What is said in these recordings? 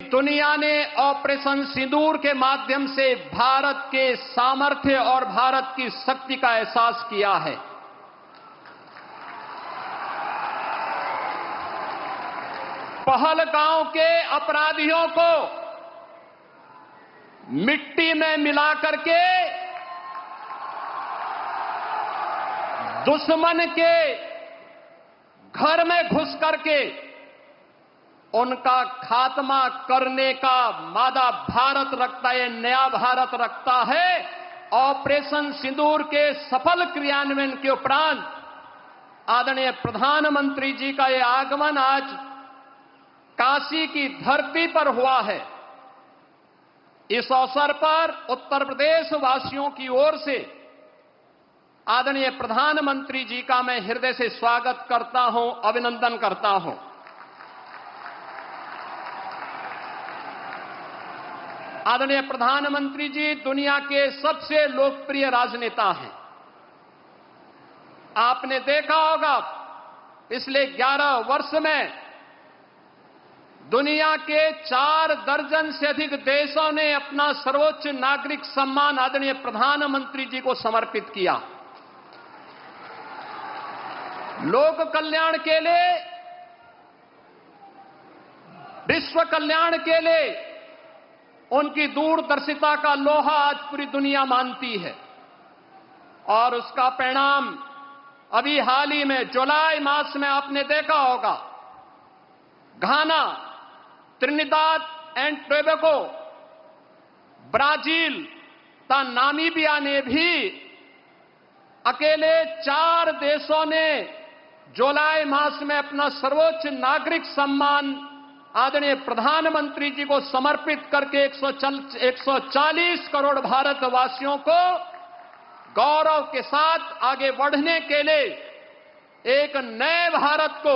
दुनिया ने ऑपरेशन सिंदूर के माध्यम से भारत के सामर्थ्य और भारत की शक्ति का एहसास किया है। पहलगांव के अपराधियों को मिट्टी में मिला करके दुश्मन के घर में घुस करके उनका खात्मा करने का वादा भारत रखता है, नया भारत रखता है। ऑपरेशन सिंदूर के सफल क्रियान्वयन के उपरांत आदरणीय प्रधानमंत्री जी का यह आगमन आज काशी की धरती पर हुआ है। इस अवसर पर उत्तर प्रदेश वासियों की ओर से आदरणीय प्रधानमंत्री जी का मैं हृदय से स्वागत करता हूं, अभिनंदन करता हूं। आदरणीय प्रधानमंत्री जी दुनिया के सबसे लोकप्रिय राजनेता हैं। आपने देखा होगा पिछले 11 वर्ष में दुनिया के 4 दर्जन से अधिक देशों ने अपना सर्वोच्च नागरिक सम्मान आदरणीय प्रधानमंत्री जी को समर्पित किया। लोक कल्याण के लिए, विश्व कल्याण के लिए उनकी दूरदर्शिता का लोहा आज पूरी दुनिया मानती है। और उसका परिणाम अभी हाल ही में जुलाई मास में आपने देखा होगा, घाना, त्रिनिदाद एंड टोबैगो, ब्राजील तथा नामीबिया ने भी अकेले 4 देशों ने जुलाई मास में अपना सर्वोच्च नागरिक सम्मान आदरणीय प्रधानमंत्री जी को समर्पित करके 140 करोड़ भारतवासियों को गौरव के साथ आगे बढ़ने के लिए एक नए भारत को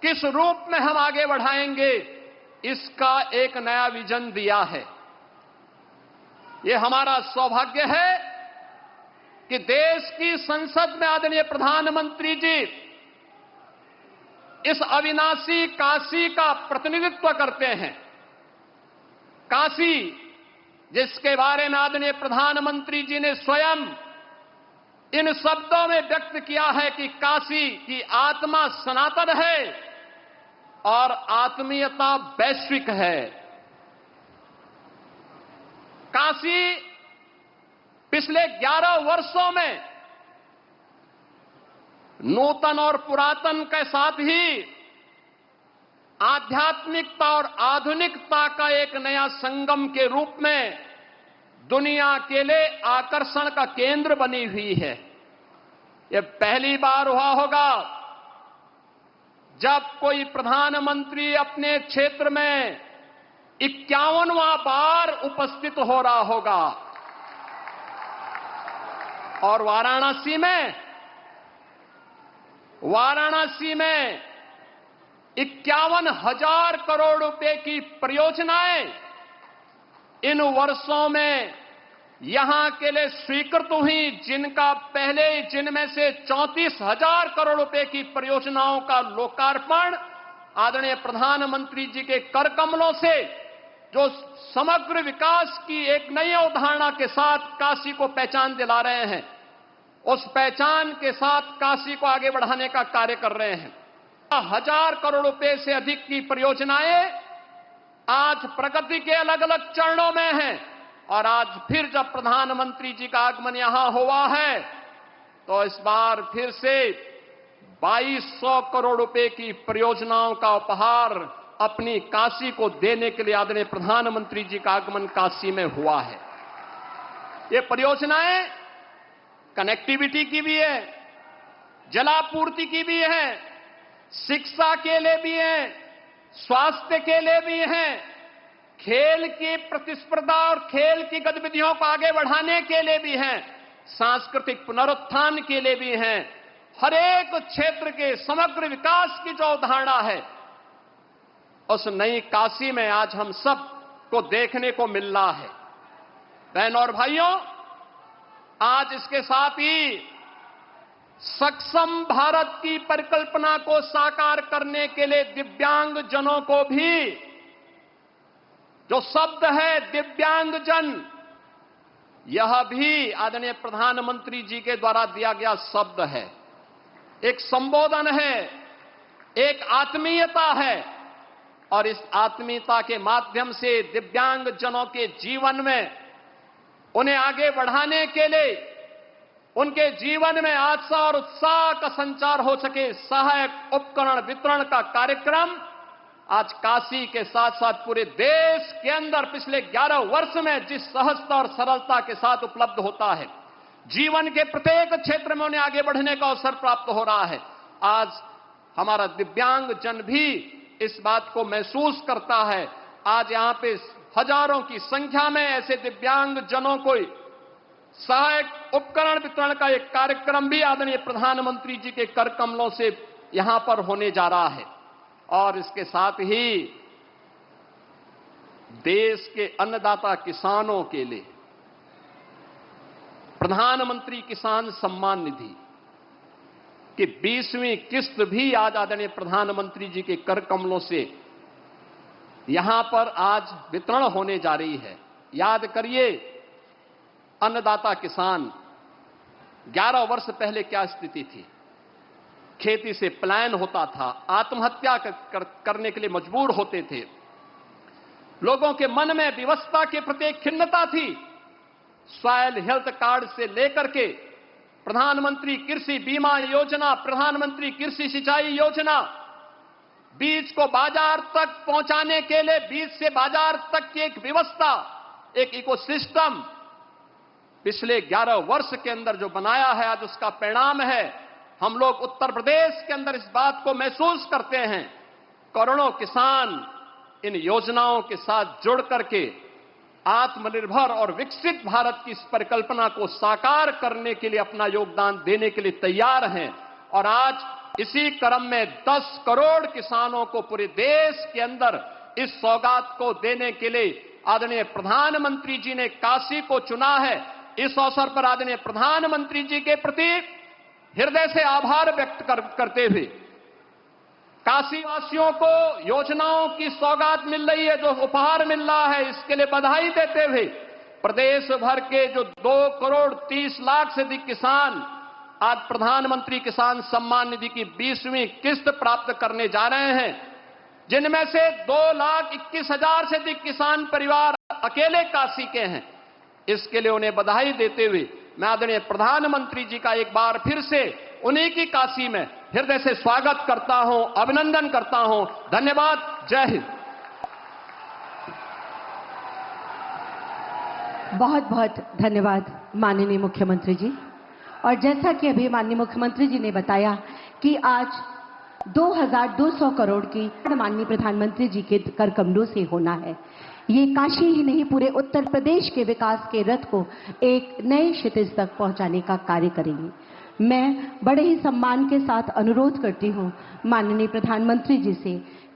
किस रूप में हम आगे बढ़ाएंगे, इसका एक नया विजन दिया है। ये हमारा सौभाग्य है कि देश की संसद में आदरणीय प्रधानमंत्री जी इस अविनाशी काशी का प्रतिनिधित्व करते हैं। काशी, जिसके बारे में आदरणीय प्रधानमंत्री जी ने स्वयं इन शब्दों में व्यक्त किया है कि काशी की आत्मा सनातन है और आत्मीयता वैश्विक है। काशी पिछले 11 वर्षों में नूतन और पुरातन के साथ ही आध्यात्मिकता और आधुनिकता का एक नया संगम के रूप में दुनिया के लिए आकर्षण का केंद्र बनी हुई है। यह पहली बार हुआ होगा जब कोई प्रधानमंत्री अपने क्षेत्र में 51वां बार उपस्थित हो रहा होगा। और वाराणसी में 51,000 करोड़ रुपए की परियोजनाएं इन वर्षों में यहां के लिए स्वीकृत हुई, जिनमें से 34,000 करोड़ रुपए की परियोजनाओं का लोकार्पण आदरणीय प्रधानमंत्री जी के कर कमलों से, जो समग्र विकास की एक नई अवधारणा के साथ काशी को पहचान दिला रहे हैं, उस पहचान के साथ काशी को आगे बढ़ाने का कार्य कर रहे हैं। 1,000 करोड़ रुपए से अधिक की परियोजनाएं आज प्रगति के अलग अलग चरणों में हैं। और आज फिर जब प्रधानमंत्री जी का आगमन यहां हुआ है तो इस बार फिर से 2200 करोड़ रुपए की परियोजनाओं का उपहार अपनी काशी को देने के लिए आदरणीय प्रधानमंत्री जी का आगमन काशी में हुआ है। ये परियोजनाएं कनेक्टिविटी की भी है, जलापूर्ति की भी है, शिक्षा के लिए भी है, स्वास्थ्य के लिए भी है, खेल की प्रतिस्पर्धा और खेल की गतिविधियों को आगे बढ़ाने के लिए भी है, सांस्कृतिक पुनरुत्थान के लिए भी है। हर एक क्षेत्र के समग्र विकास की जो अवधारणा है, उस नई काशी में आज हम सब को देखने को मिल रहा है। बहनों और भाइयों, आज इसके साथ ही सक्षम भारत की परिकल्पना को साकार करने के लिए दिव्यांग जनों को भी जो शब्द है दिव्यांगजन, यह भी आदरणीय प्रधानमंत्री जी के द्वारा दिया गया शब्द है। एक संबोधन है, एक आत्मीयता है, और इस आत्मीयता के माध्यम से दिव्यांगजनों के जीवन में उन्हें आगे बढ़ाने के लिए, उनके जीवन में आशा और उत्साह का संचार हो सके, सहायक उपकरण वितरण का कार्यक्रम आज काशी के साथ साथ पूरे देश के अंदर पिछले 11 वर्ष में जिस सहजता और सरलता के साथ उपलब्ध होता है, जीवन के प्रत्येक क्षेत्र में उन्हें आगे बढ़ने का अवसर प्राप्त हो रहा है। आज हमारा दिव्यांगजन भी इस बात को महसूस करता है। आज यहां पे हजारों की संख्या में ऐसे दिव्यांगजनों को सहायक उपकरण वितरण का एक कार्यक्रम भी आदरणीय प्रधानमंत्री जी के कर कमलों से यहां पर होने जा रहा है। और इसके साथ ही देश के अन्नदाता किसानों के लिए प्रधानमंत्री किसान सम्मान निधि की 20वीं किस्त भी आज आदरणीय प्रधानमंत्री जी के कर कमलों से यहां पर आज वितरण होने जा रही है। याद करिए, अन्नदाता किसान 11 वर्ष पहले क्या स्थिति थी। खेती से पलायन होता था, आत्महत्या करने के लिए मजबूर होते थे, लोगों के मन में विवशता के प्रति खिन्नता थी। सॉइल हेल्थ कार्ड से लेकर के प्रधानमंत्री कृषि बीमा योजना, प्रधानमंत्री कृषि सिंचाई योजना, बीज को बाजार तक पहुंचाने के लिए बीज से बाजार तक की एक व्यवस्था, एक इकोसिस्टम पिछले 11 वर्ष के अंदर जो बनाया है, आज उसका परिणाम है। हम लोग उत्तर प्रदेश के अंदर इस बात को महसूस करते हैं। करोड़ों किसान इन योजनाओं के साथ जुड़ करके आत्मनिर्भर और विकसित भारत की इस परिकल्पना को साकार करने के लिए अपना योगदान देने के लिए तैयार हैं। और आज इसी क्रम में 10 करोड़ किसानों को पूरे देश के अंदर इस सौगात को देने के लिए आदरणीय प्रधानमंत्री जी ने काशी को चुना है। इस अवसर पर आदरणीय प्रधानमंत्री जी के प्रति हृदय से आभार व्यक्त करते हुए काशी वासियों को योजनाओं की सौगात मिल रही है, जो उपहार मिल रहा है, इसके लिए बधाई देते हुए प्रदेश भर के जो 2 करोड़ 30 लाख से अधिक किसान आज प्रधानमंत्री किसान सम्मान निधि की 20वीं किस्त प्राप्त करने जा रहे हैं, जिनमें से 2,21,000 से अधिक किसान परिवार अकेले काशी के हैं। इसके लिए उन्हें बधाई देते हुए मैं आदरणीय प्रधानमंत्री जी का एक बार फिर से उन्हीं की काशी में हृदय से स्वागत करता हूं, अभिनंदन करता हूं। धन्यवाद। जय हिंद। बहुत बहुत धन्यवाद माननीय मुख्यमंत्री जी। और जैसा कि अभी माननीय मुख्यमंत्री जी ने बताया कि आज 2200 करोड़ की माननीय प्रधानमंत्री जी के कर कमलों से होना है। ये काशी ही नहीं, पूरे उत्तर प्रदेश के विकास के रथ को एक नए क्षितिज तक पहुंचाने का कार्य करेंगे। मैं बड़े ही सम्मान के साथ अनुरोध करती हूं माननीय प्रधानमंत्री जी से